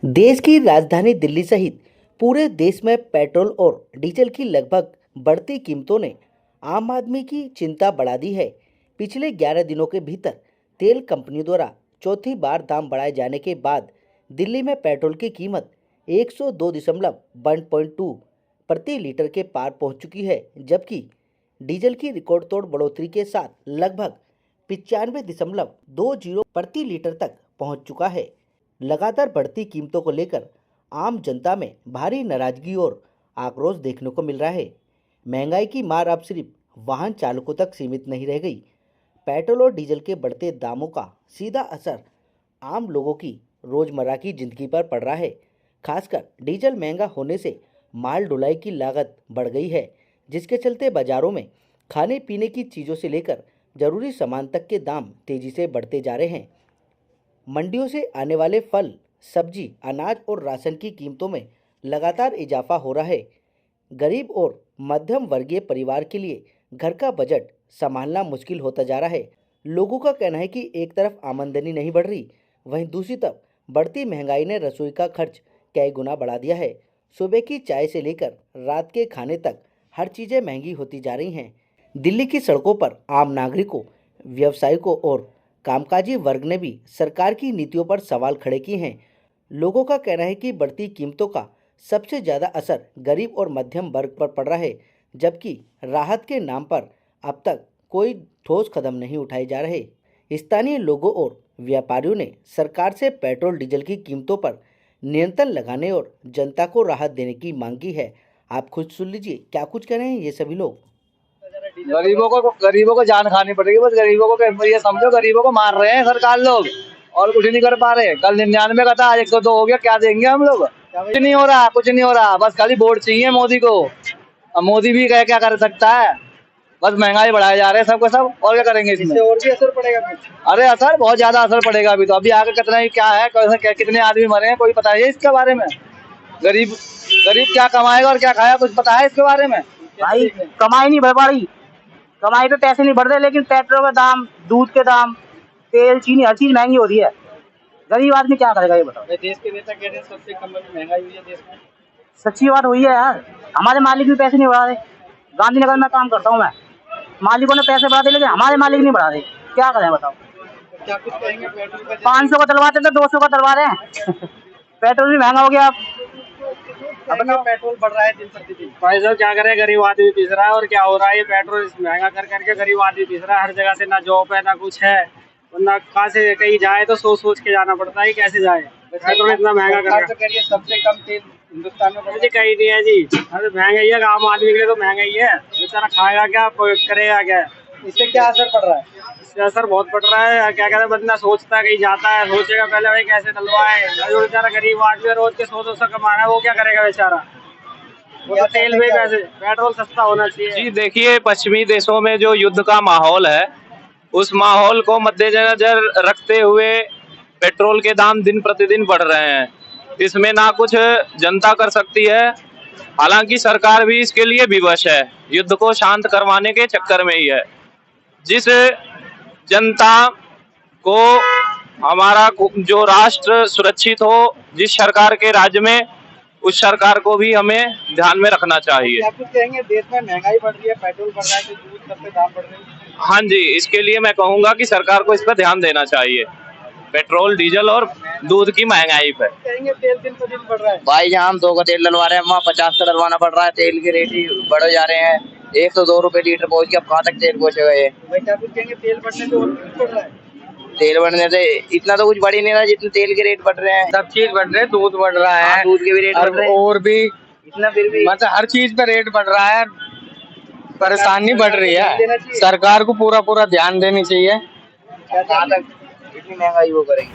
देश की राजधानी दिल्ली सहित पूरे देश में पेट्रोल और डीजल की लगभग बढ़ती कीमतों ने आम आदमी की चिंता बढ़ा दी है। पिछले 11 दिनों के भीतर तेल कंपनियों द्वारा चौथी बार दाम बढ़ाए जाने के बाद दिल्ली में पेट्रोल की कीमत 102.12 प्रति लीटर के पार पहुंच चुकी है, जबकि डीजल की रिकॉर्ड तोड़ बढ़ोतरी के साथ लगभग 95.20 प्रति लीटर तक पहुंच चुका है। लगातार बढ़ती कीमतों को लेकर आम जनता में भारी नाराजगी और आक्रोश देखने को मिल रहा है। महंगाई की मार अब सिर्फ वाहन चालकों तक सीमित नहीं रह गई। पेट्रोल और डीजल के बढ़ते दामों का सीधा असर आम लोगों की रोजमर्रा की जिंदगी पर पड़ रहा है। खासकर डीजल महंगा होने से माल ढुलाई की लागत बढ़ गई है, जिसके चलते बाजारों में खाने पीने की चीज़ों से लेकर जरूरी सामान तक के दाम तेजी से बढ़ते जा रहे हैं। मंडियों से आने वाले फल, सब्जी, अनाज और राशन की कीमतों में लगातार इजाफा हो रहा है। गरीब और मध्यम वर्गीय परिवार के लिए घर का बजट संभालना मुश्किल होता जा रहा है। लोगों का कहना है कि एक तरफ आमदनी नहीं बढ़ रही, वहीं दूसरी तरफ बढ़ती महंगाई ने रसोई का खर्च कई गुना बढ़ा दिया है। सुबह की चाय से लेकर रात के खाने तक हर चीज़ें महंगी होती जा रही हैं। दिल्ली की सड़कों पर आम नागरिकों, व्यवसायिकों और कामकाजी वर्ग ने भी सरकार की नीतियों पर सवाल खड़े किए हैं। लोगों का कहना है कि बढ़ती कीमतों का सबसे ज़्यादा असर गरीब और मध्यम वर्ग पर पड़ रहा है, जबकि राहत के नाम पर अब तक कोई ठोस कदम नहीं उठाए जा रहे। स्थानीय लोगों और व्यापारियों ने सरकार से पेट्रोल डीजल की कीमतों पर नियंत्रण लगाने और जनता को राहत देने की मांग की है। आप खुद सुन लीजिए क्या कुछ कह रहे हैं ये सभी लोग। गरीबों को जान खानी पड़ेगी। बस गरीबों को ये समझो, गरीबों को मार रहे हैं सरकार लोग और कुछ नहीं कर पा रहे। कल 99 का था, आज 102 हो गया। क्या देंगे हम लोग? कुछ नहीं हो रहा, कुछ नहीं हो रहा। बस खाली वोट चाहिए मोदी को। अब मोदी भी क्या कर सकता है? बस महंगाई बढ़ाए जा रहे हैं सबको सब। और क्या करेंगे इसमें? और भी असर पड़ेगा कुछ? अरे असर बहुत ज्यादा असर पड़ेगा। अभी आगे कितना ही क्या है, कितने आदमी मरे हैं, कोई पता है इसके बारे में? गरीब गरीब क्या कमाएगा और क्या खाएगा, कुछ पता है इसके बारे में? भाई कमाई नहीं बढ़ पा रही, कमाई पे पैसे नहीं बढ़ रहे, लेकिन पेट्रोल का दाम, दूध के दाम, तेल, चीनी, हर चीज महंगी हो रही है। गरीब आदमी क्या करेगा ये बताओ? देश के नेता कह रहे हैं सबसे कम में महंगाई हुई है देश में। सच्ची बात हुई है यार। हमारे मालिक भी पैसे नहीं बढ़ा रहे। गांधीनगर में काम करता हूँ मैं, मालिकों ने पैसे बढ़ा दिए, लेकिन हमारे मालिक नहीं बढ़ा रहे। क्या करें बताओ? क्या कुछ कहेंगे? पेट्रोल का 500 का डलवाते थे, 200 का डलवा रहे हैं। पेट्रोल भी महंगा हो गया। अपना पेट्रोल बढ़ रहा है दिन प्रतिदिन। भाई साहब क्या करे, गरीब आदमी पीस रहा है। और क्या हो रहा है, ये पेट्रोल महंगा कर करके गरीब आदमी पीस रहा है। हर जगह से ना जॉब है ना कुछ है, वरना कहाँ से कहीं जाए तो सोच सोच के जाना पड़ता है कैसे जाए। पेट्रोल इतना महंगा कर रहा है। सबसे कम तेल हिंदुस्तान में कहीं नहीं है जी। अरे महंगाई है, आम आदमी के लिए तो महंगाई है। बेचारा खाएगा क्या, करेगा क्या? इससे क्या असर पड़ रहा है? इससे असर बहुत पड़ रहा है। क्या कहते हैं, बंदा सोचता है कहीं जाता है, सोचेगा पहले भाई कैसे डलवाए। जो बेचारा गरीब आदमी रोज के 100-200 कमा रहा है, वो क्या करेगा बेचारा? वो तो तेल में पैसे, पेट्रोल सस्ता होना चाहिए। जी देखिए, पश्चिमी देशों में जो युद्ध का माहौल है, उस माहौल को मद्देनजर रखते हुए पेट्रोल के दाम दिन प्रतिदिन बढ़ रहे हैं। इसमें ना कुछ जनता कर सकती है, हालांकि सरकार भी इसके लिए विवश है। युद्ध को शांत करवाने के चक्कर में ही है। जिस जनता को हमारा जो राष्ट्र सुरक्षित हो, जिस सरकार के राज्य में, उस सरकार को भी हमें ध्यान में रखना चाहिए। क्या कुछ कहेंगे? देश में महंगाई बढ़ रही है, पेट्रोल बढ़ रहा है, तो दूध सबसे दाम बढ़ रहे हैं। हाँ जी, इसके लिए मैं कहूँगा कि सरकार को इस पर ध्यान देना चाहिए, पेट्रोल, डीजल और दूध की महंगाई पर। कहेंगे तेल दिन पर दिन बढ़ रहा है। भाई जहाँ हम 2 का तेल डलवा रहे हैं, वहाँ 50 का डलवाना पड़ रहा है। तेल के रेट ही बढ़ जा रहे हैं। 102 रुपए लीटर पहुँच गया। अब कहाँ तक तेल पहुँचेगा ये? भाई क्या कुछ कहेंगे? तेल बढ़ने से और कुछ बढ़ रहा है? तेल बढ़ने से इतना तो कुछ बढ़ ही नहीं रहा जितने तेल के रेट बढ़ रहे हैं। सब चीज बढ़ रहे हैं, दूध बढ़ रहा है, दूध के भी रेट बढ़ रहे हैं, और भी इतना फिर भी मतलब हर चीज पे रेट बढ़ रहा है। परेशानी बढ़ रही है। सरकार को पूरा ध्यान देनी चाहिए। कहाँ तक इतनी महंगाई वो करेगी?